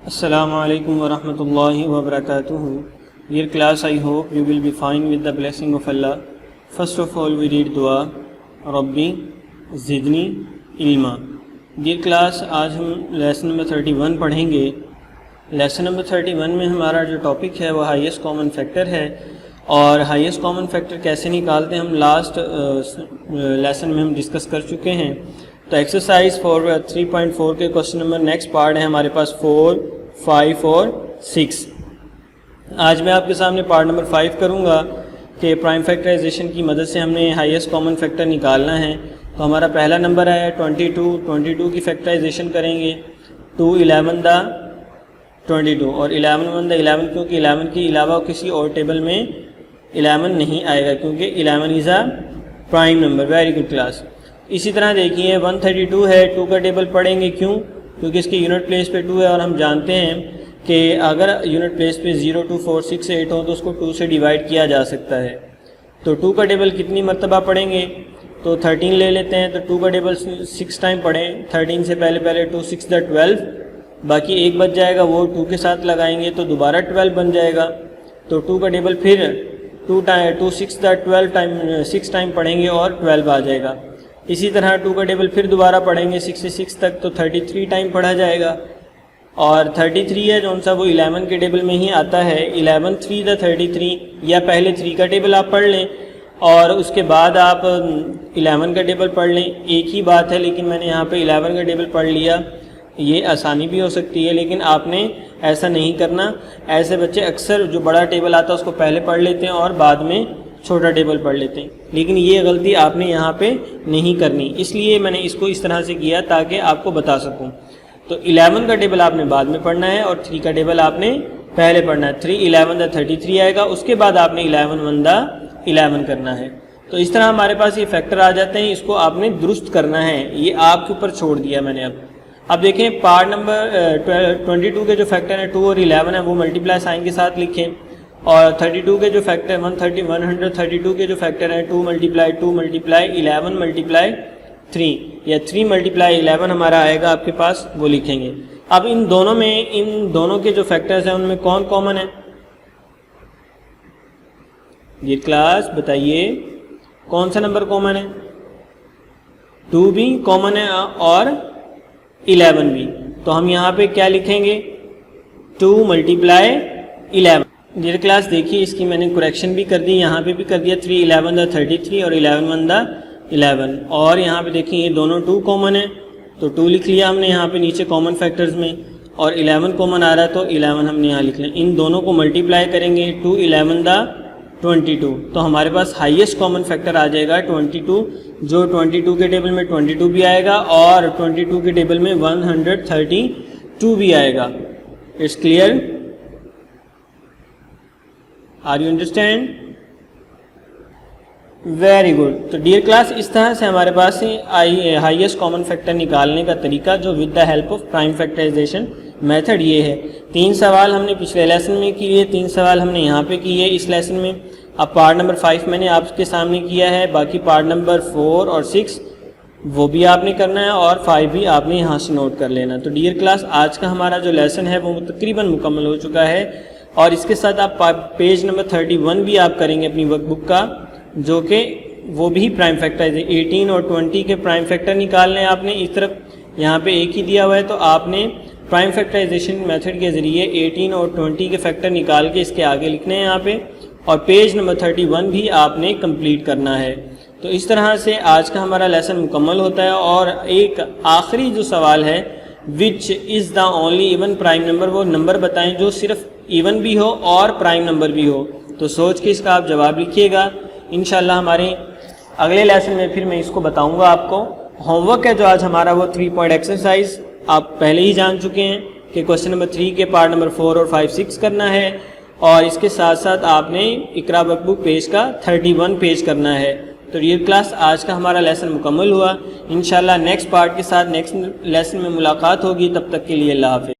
Assalamu alaikum wa rahmatullahi wa barakatuhu. Dear class, I hope you will be fine with the blessing of Allah. First of all, we read dua Rabbi Zidni Ilma. Dear class, आज हम lesson number 31 पढ़ेंगे। Lesson number 31 में हमारा जो topic है वो highest common factor है, और हाईएस्ट कॉमन फैक्टर कैसे निकालते हैं हम लास्ट लेसन में हम डिस्कस कर चुके हैं। तो एक्सरसाइज 3.4 के क्वेश्चन नंबर नेक्स्ट पार्ट है हमारे पास 4, 5 और 6। आज मैं आपके सामने पार्ट नंबर 5 करूंगा कि प्राइम फैक्टराइजेशन की मदद से हमने हाईएस्ट कॉमन फैक्टर निकालना है। तो हमारा पहला नंबर है 22 की फैक्टराइजेशन करेंगे। 2 11 दा 22 और 11 1 दा 11, क्योंकि 11 के अलावा किसी और टेबल में 11 नहीं आएगा, क्योंकि 11 is a prime number. Very good class. इसी तरह देखिए 132 है, 2 का टेबल पढ़ेंगे। क्यों? क्योंकि इसकी यूनिट प्लेस पे 2 है, और हम जानते हैं कि अगर यूनिट प्लेस पे 0 2 4 6 8 हो तो उसको 2 से डिवाइड किया जा सकता है। तो 2 का टेबल कितनी मरतबा पढ़ेंगे? तो 13 ले लेते हैं। तो 2 का टेबल 6 टाइम पढ़ें। 13 से पहले 2 6 दा 12, बाकी एक बच जाएगा, वो 2 के साथ लगाएंगे तो दोबारा 12 बन जाएगा। तो 2 का टेबल फिर 2 6 दा 12 टाइम 6 टाइम पढ़ेंगे और 12 आ जाएगा। इसी तरह 2 का टेबल फिर दोबारा पढ़ेंगे 66 तक, तो 33 टाइम पढ़ा जाएगा। और 33 है जो सा वो 11 के टेबल में ही आता है। 11 3 दा 33, या पहले 3 का टेबल आप पढ़ लें और उसके बाद आप 11 का टेबल पढ़ लें, एक ही बात है। लेकिन मैंने यहाँ पे 11 का टेबल पढ़ लिया, ये आसानी भी हो सकती है, लेकिन आपने ऐसा नहीं करना। ऐसे बच्चे अक्सर जो बड़ा टेबल आता है उसको पहले पढ़ लेते हैं और बाद में छोटा टेबल पढ़ लेते हैं, लेकिन ये गलती आपने यहाँ पे नहीं करनी। इसलिए मैंने इसको इस तरह से किया ताकि आपको बता सकूँ। तो 11 का टेबल आपने बाद में पढ़ना है और 3 का टेबल आपने पहले पढ़ना है। 3 11 दा 33 आएगा, उसके बाद आपने 11 1 दा 11 करना है। तो इस तरह हमारे पास ये फैक्टर आ जाते हैं, इसको आपने दुरुस्त करना है, ये आपके ऊपर छोड़ दिया मैंने। अब देखें पार्ट नंबर 22 के जो फैक्टर हैं 2 और 11 है, वो मल्टीप्लाई साइन के साथ लिखें। और 32 के जो फैक्टर 132 के जो फैक्टर हैं 2 मल्टीप्लाई 11 मल्टीप्लाई 3, या 3 मल्टीप्लाई 11 हमारा आएगा आपके पास, वो लिखेंगे। अब इन दोनों के जो फैक्टर्स हैं उनमें कौन कॉमन है? ये क्लास बताइए कौन सा नंबर कॉमन है? 2 भी कॉमन है और 11 भी। तो हम यहाँ पे क्या लिखेंगे? 2 मल्टीप्लाई 11। डियर क्लास देखिए इसकी मैंने करेक्शन भी कर दी, यहाँ पे भी कर दिया। 3 11 दा 33 और 11 1 दा 11। और यहाँ पे देखिए ये दोनों 2 कॉमन है, तो 2 लिख लिया हमने यहाँ पे नीचे कॉमन फैक्टर्स में, और 11 कॉमन आ रहा है तो 11 हमने यहाँ लिख लिया। इन दोनों को मल्टीप्लाई करेंगे 2 11 दा 22, तो हमारे पास हाईएस्ट कॉमन फैक्टर आ जाएगा 22, जो 22 के टेबल में 22 भी आएगा और 22 के टेबल में 132 भी आएगा। It's clear? Are you understand? Very good. तो डियर क्लास इस तरह से हमारे पास हाईएस्ट कॉमन फैक्टर निकालने का तरीका जो with the help of prime factorization method ये है। 3 सवाल हमने पिछले लेसन में किए, 3 सवाल हमने यहाँ पे किए इस लेसन में। अब पार्ट नंबर 5 मैंने आपके सामने किया है, बाकी पार्ट नंबर 4 और 6 वो भी आपने करना है और 5 भी आपने यहाँ से नोट कर लेना। तो डियर क्लास आज का हमारा जो लेसन है वो तकरीबन मुकम्मल हो चुका है, और इसके साथ आप पेज नंबर 31 भी आप करेंगे अपनी वर्कबुक का, जो कि वो भी प्राइम फैक्टराइजेशन 18 और 20 के प्राइम फैक्टर निकालने हैं आपने। इस तरफ यहाँ पे एक ही दिया हुआ है, तो आपने प्राइम फैक्टराइजेशन मेथड के ज़रिए 18 और 20 के फैक्टर निकाल के इसके आगे लिखने हैं यहाँ पे, और पेज नंबर 31 भी आपने कंप्लीट करना है। तो इस तरह से आज का हमारा लेसन मुकम्मल होता है। और एक आखिरी जो सवाल है, which is the only even prime number, वो नंबर बताएं जो सिर्फ इवन भी हो और प्राइम नंबर भी हो। तो सोच के इसका आप जवाब लिखिएगा। इंशाल्लाह हमारे अगले लेसन में फिर मैं इसको बताऊंगा आपको। होमवर्क है जो आज हमारा वो 3 पॉइंट एक्सरसाइज आप पहले ही जान चुके हैं कि क्वेश्चन नंबर 3 के पार्ट नंबर 4 और 5 6 करना है, और इसके साथ साथ आपने इकरा वर्कबुक पेज का 31 पेज करना है। तो डियर क्लास आज का हमारा लेसन मुकम्मल हुआ। इंशाल्लाह नेक्स्ट पार्ट के साथ नेक्स्ट लेसन में मुलाकात होगी। तब तक के लिए अल्लाह हाफ़िज़।